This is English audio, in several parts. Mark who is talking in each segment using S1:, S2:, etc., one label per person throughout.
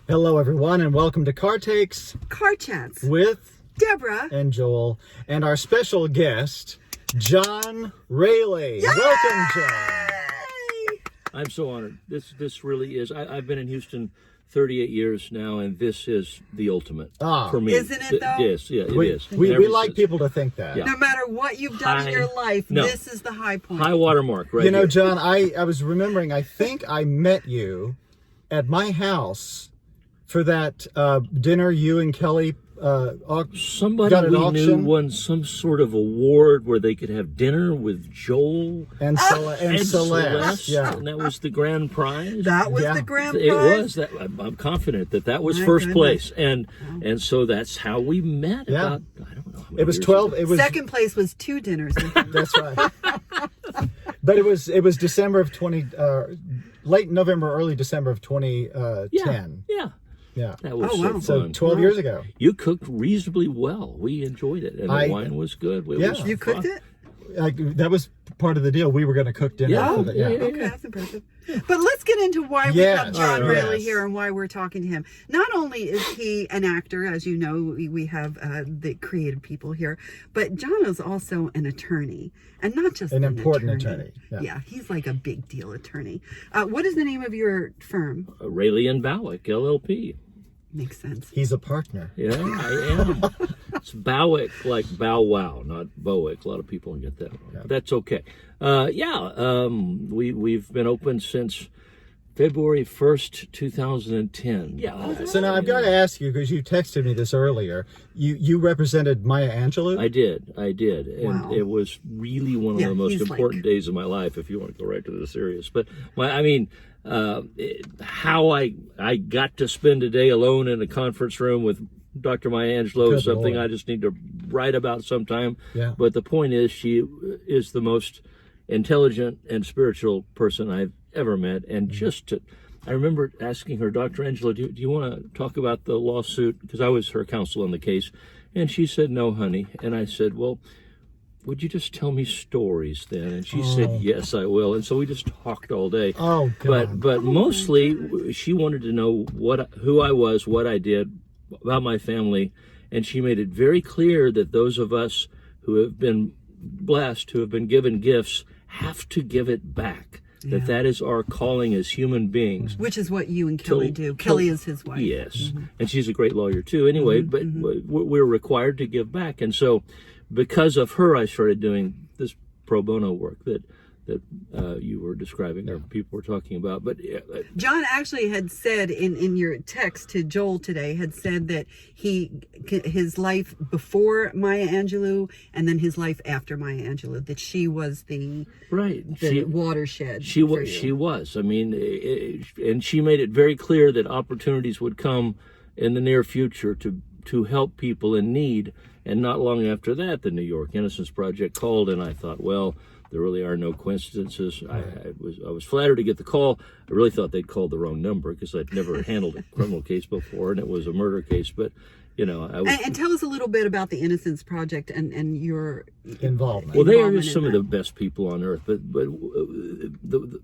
S1: Hello, everyone, and welcome to Car Takes
S2: Car Chats
S1: with
S2: Deborah
S1: and Joel, and our special guest, John Raley.
S2: Yay!
S1: Welcome, John.
S3: I'm so honored. This really is. I've been in Houston 38 years now, and this is the ultimate for me.
S2: Isn't it, though?
S3: Yes, yeah, it is.
S1: We like people to think that.
S3: Yeah.
S2: No matter what you've done in your life, this is the high point.
S3: High watermark, right?
S1: You know,
S3: here.
S1: John, I was remembering, I think I met you at my house for that dinner you and Kelly
S3: somebody
S1: got at
S3: we
S1: auction.
S3: knew won some sort of award where they could have dinner with Joel
S1: and Celeste. Yeah.
S3: And that was the grand prize.
S2: That was the grand prize?
S3: It was. That I'm confident that was first place, and so that's how we met.
S1: Yeah.
S3: About, I don't know. How many
S1: It was
S3: years
S1: 12.
S3: ago.
S1: It was
S2: Second place was 2 dinners.
S1: That's right. But it was December of late November, early December of 2010.
S3: Yeah. That was
S2: wow.
S1: So
S3: fun.
S1: 12 years ago.
S3: You cooked reasonably well. We enjoed it, and the wine was good.
S2: You cooked it?
S1: That was part of the deal. We were going to cook dinner.
S3: Yeah.
S1: For the,
S2: Okay, that's impressive. But let's get into why we have John Raley here and why we're talking to him. Not only is he an actor, as you know, we have the creative people here, but John is also an attorney, and not just
S1: an important attorney.
S2: Yeah, he's like a big deal attorney. What is the name of your firm?
S3: Raley and Bowick, LLP.
S2: Makes sense.
S1: He's a partner.
S3: Yeah, I am. It's Bowick, like Bow Wow, not Bowick. A lot of people don't get that wrong. But that's okay. We've been open since February 1st, 2010. Yeah.
S1: So now I've got to ask you, because you texted me this earlier, you represented Maya Angelou?
S3: I did. And
S2: Wow.
S3: it was really one of the most important days of my life, if you want to go right to the serious. But, how I got to spend a day alone in a conference room with Dr. Maya Angelou is something I just need to write about sometime.
S1: Yeah.
S3: But the point is, she is the most intelligent and spiritual person I've ever met. And I remember asking her, Dr. Angelou, do you want to talk about the lawsuit? Because I was her counsel in the case. And she said, no, honey. And I said, well, would you just tell me stories then? And she said, yes, I will. And so we just talked all day.
S1: Oh, God.
S3: But mostly she wanted to know who I was, what I did, about my family. And she made it very clear that those of us who have been blessed, who have been given gifts, have to give it back. Yeah. That is our calling as human beings.
S2: Which is what you and Kelly do. Kelly is his wife.
S3: Yes. Mm-hmm. And she's a great lawyer too. Anyway, but we're required to give back. And so because of her, I started doing this pro bono work that you were describing, or people were talking about. But
S2: John actually had said in your text to Joel today, had said that his life before Maya Angelou and then his life after Maya Angelou, that she was the watershed. She
S3: was. I mean, and she made it very clear that opportunities would come in the near future to help people in need. And not long after that, the New York Innocence Project called, and I thought, well, there really are no coincidences. I was flattered to get the call. I really thought they'd called the wrong number because I'd never handled a criminal case before, and it was a murder case. But and
S2: tell us a little bit about the Innocence Project and your involvement.
S3: Well, they are just some of the best people on earth. But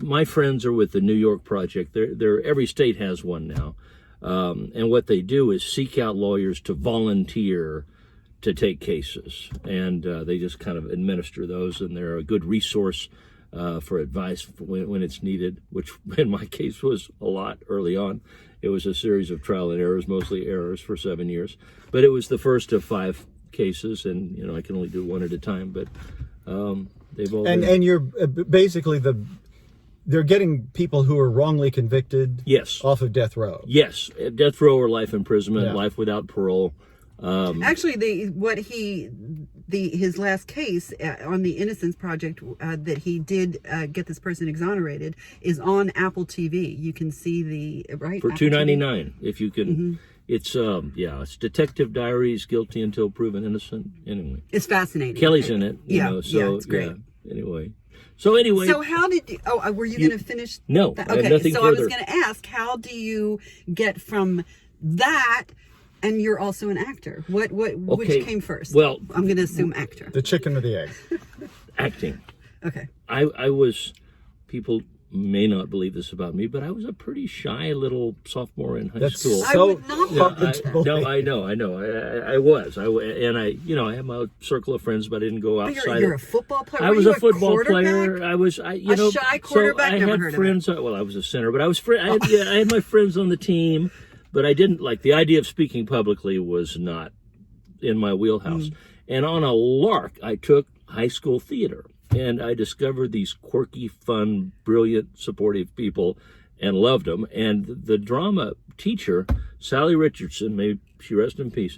S3: my friends are with the New York Project. They're every state has one now, and what they do is seek out lawyers to volunteer to take cases, and they just kind of administer those, and they're a good resource for advice when it's needed, which in my case was a lot early on. It was a series of trial and errors, mostly errors, for 7 years, but it was the first of 5 cases, and I can only do one at a time, but they've all
S1: and you're basically they're getting people who are wrongly convicted off of death row.
S3: Yes, death row or life imprisonment, life without parole.
S2: Actually, his last case on the Innocence Project that he did get this person exonerated is on Apple TV. You can see for
S3: $2.99 if you can. It's it's Detective Diaries: Guilty Until Proven Innocent. Anyway,
S2: it's fascinating.
S3: Kelly's in it.
S2: It's great.
S3: Anyway,
S2: so how did you? Oh, were you going to finish?
S3: No.
S2: Okay,
S3: I have nothing
S2: so
S3: further.
S2: I was going to ask, how do you get from that? And you're also an actor. Which came first?
S3: Well,
S2: I'm going to assume actor.
S1: The chicken or the egg?
S3: Acting.
S2: Okay.
S3: I was, people may not believe this about me, but I was a pretty shy little sophomore in high
S1: That's
S3: school.
S2: I
S1: so
S2: would not
S1: hard
S2: believe
S1: to
S2: that.
S1: believe.
S3: No, I know. I was. I had my circle of friends, but I didn't go
S2: But
S3: outside.
S2: you're a football player.
S3: I
S2: Were
S3: was
S2: you
S3: a football
S2: quarterback?
S3: player. I was,
S2: A shy quarterback?
S3: So I
S2: Never
S3: had
S2: heard of it.
S3: friends. Well, I was a center, but I was. I had my friends on the team, but I didn't like the idea of speaking publicly was not in my wheelhouse. And on a lark, I took high school theater, and I discovered these quirky, fun, brilliant, supportive people, and loved them. And the drama teacher, Sally Richardson, may she rest in peace,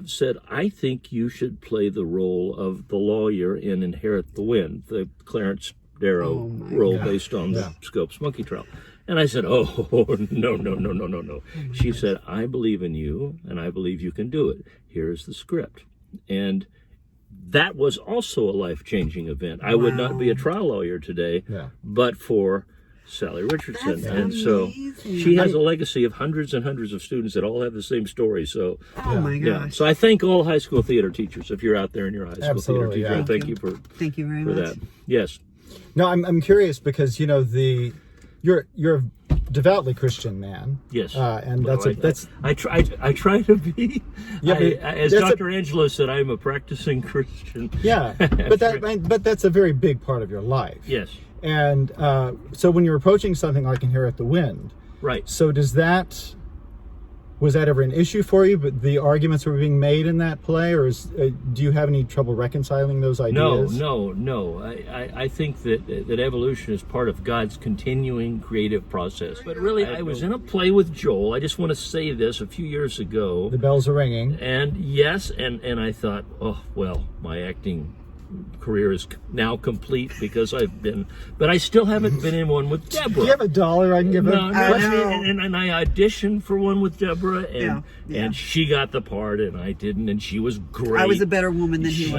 S3: said, I think you should play the role of the lawyer in Inherit the Wind, the Clarence Darrow role based on the Scopes monkey trial. And I said, oh, no. She said, I believe in you, and I believe you can do it. Here's the script. And that was also a life-changing event. I would not be a trial lawyer today, but for Sally Richardson.
S2: That's
S3: and so
S2: amazing.
S3: she has a legacy of hundreds and hundreds of students that all have the same story. So,
S2: Oh my gosh.
S3: So I thank all high school theater teachers. If you're out there and you're a high school
S1: Absolutely,
S3: theater teacher,
S1: yeah.
S3: thank you for
S2: very much.
S3: that. Yes.
S1: No, I'm curious because you're a devoutly Christian man.
S3: Yes.
S1: And
S3: Well,
S1: that's
S3: I try to be.
S1: Yeah,
S3: as
S1: that's
S3: Dr. Angelou said, I'm a practicing Christian.
S1: yeah, but that's a very big part of your life.
S3: Yes.
S1: And so when you're approaching something like Inherit the Wind,
S3: Right.
S1: so was that ever an issue for you? But the arguments were being made in that play, or do you have any trouble reconciling those ideas?
S3: No. I think that evolution is part of God's continuing creative process. But really, I was in a play with Joel. I just want to say this a few years ago.
S1: The bells are ringing.
S3: And yes, and I thought, oh, well, my acting career is now complete because but I still haven't been in one with Deborah.
S1: Do you have $1 I can give him?
S3: No, and I auditioned for one with Deborah, and she got the part, and I didn't, and she was great.
S2: I was a better woman than he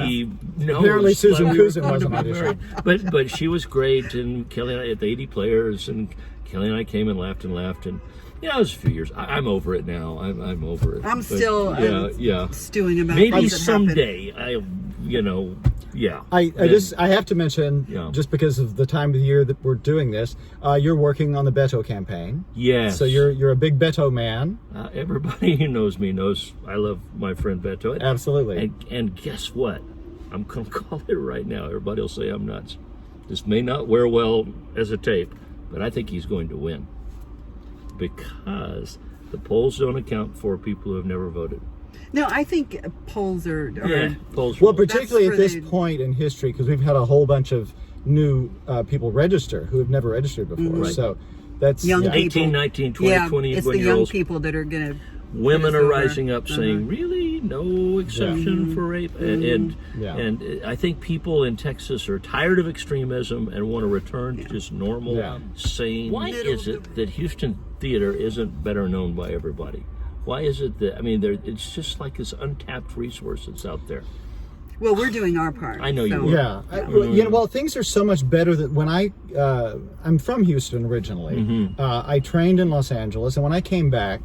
S2: was.
S1: Apparently Susan
S3: we were
S1: Cousin
S3: going to
S1: wasn't
S3: be
S1: auditioning.
S3: married. But she was great, and Kelly and I had 80 players, and Kelly and I came and laughed, and it was a few years. I'm over it now. I'm over it.
S2: I'm
S3: But,
S2: still stewing about
S3: maybe
S2: things that
S3: someday
S1: I have to mention, just because of the time of the year that we're doing this, you're working on the Beto campaign.
S3: Yes.
S1: So you're a big Beto man.
S3: Everybody who knows me knows I love my friend Beto.
S1: Absolutely.
S3: And guess what? I'm going to call it right now. Everybody will say I'm nuts. This may not wear well as a tape, but I think he's going to win. Because the polls don't account for people who have never voted.
S2: No, I think polls are
S3: polls.
S1: Well,
S3: will.
S1: particularly at
S2: That's
S1: this
S2: for
S1: point in history, because we've had a whole bunch of new people register who have never registered before.
S3: Right.
S1: So that's
S2: Young people.
S3: 18, 19, 20, 21
S2: it's the young
S3: year olds.
S2: people that are going to.
S3: Women are rising up saying, really? No exception for rape? And I think people in Texas are tired of extremism and want to return to just normal, sane. Why is it that Houston theater isn't better known by everybody? Why is it that, it's just like this untapped resource that's out there.
S2: Well, we're doing our part.
S3: I know you
S2: so.
S3: are.
S1: Yeah. Things are so much better that when I'm from Houston originally. I trained in Los Angeles, and when I came back,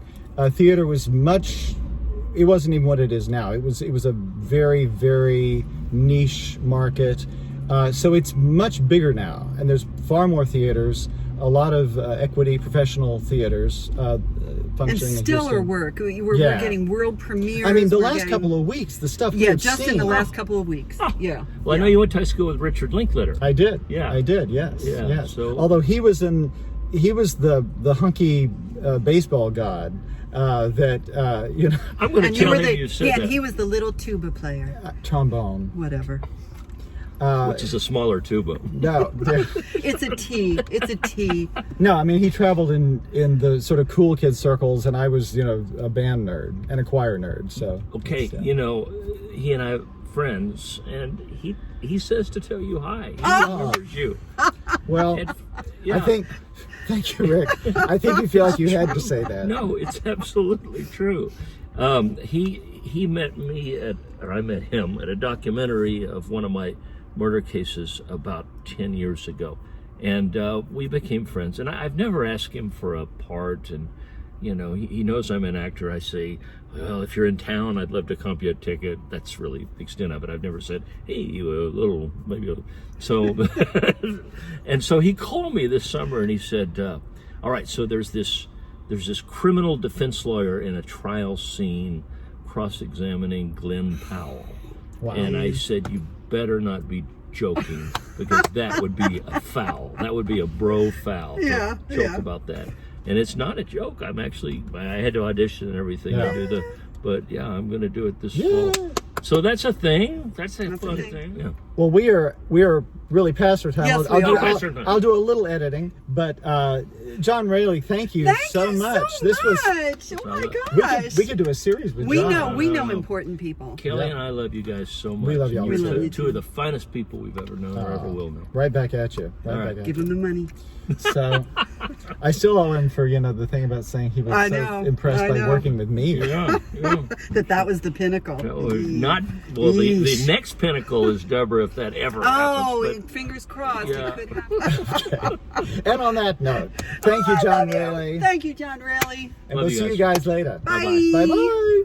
S1: theater was it wasn't even what it is now. It was a very, very niche market. So it's much bigger now, and there's far more theaters, a lot of equity professional theaters functioning
S2: and stellar
S1: in Houston.
S2: work. We're getting world premieres.
S1: The last couple of weeks, the stuff we've
S2: just
S1: seen.
S2: in the last couple of weeks. Yeah.
S3: Well, I know you went to high school with Richard Linklater.
S1: I did.
S3: Yeah.
S1: I did. Yes.
S3: Yeah,
S1: Yes.
S3: so-
S1: Although he was the hunky baseball god that
S3: I'm going to
S2: And you
S3: tell
S2: were
S3: him
S2: the
S3: you said that.
S2: and he was the little tuba player.
S1: trombone.
S2: Whatever.
S3: Which is a smaller tuba.
S1: No.
S2: It's a T. It's a T.
S1: No, he traveled in the sort of cool kid circles, and I was, a band nerd and a choir nerd. So
S3: Okay, he and I are friends, and he says to tell you hi. He remembers you.
S1: well,
S3: And,
S1: I think. Thank you, Rick. I think you feel like you had to say that.
S3: No, it's absolutely true. He met me I met him at a documentary of one of my murder cases about 10 years ago, and we became friends. And I've never asked him for a part, and you know, he knows I'm an actor. I say, well, if you're in town, I'd love to comp you a ticket. That's really the extent of it. I've never said, hey, so, and so he called me this summer and he said, all right, so there's this criminal defense lawyer in a trial scene cross-examining Glenn Powell.
S1: Wow.
S3: And I said, you better not be joking, because that would be a foul. That would be a bro foul to joke about that. And it's not a joke. I had to audition and everything to do but yeah, I'm going to do it this fall. So that's a thing. That's a fun thing. Yeah.
S1: Well, we are really past our time.
S2: Yes,
S1: I'll do a little editing, but John Raley, thank you so much.
S2: This was oh my gosh.
S1: We could do a series with John.
S2: We know important people.
S3: Kelly and I love you guys so much.
S1: We love y'all.
S2: We love you
S3: two of the finest people we've ever known or ever will know.
S1: Right back at you.
S2: Give him the money.
S1: So I still owe him for the thing about saying he was impressed by working with me.
S3: Yeah.
S2: that was the pinnacle.
S3: The next pinnacle is Deborah, if that ever happens.
S2: Fingers crossed.
S3: Yeah.
S2: It could happen.
S1: Okay. And on that note, thank you, John Raley.
S2: Thank you, John Raley.
S1: And
S3: Love
S1: we'll
S3: you
S1: see
S3: guys.
S1: you guys later.
S2: Bye.
S1: Bye-bye.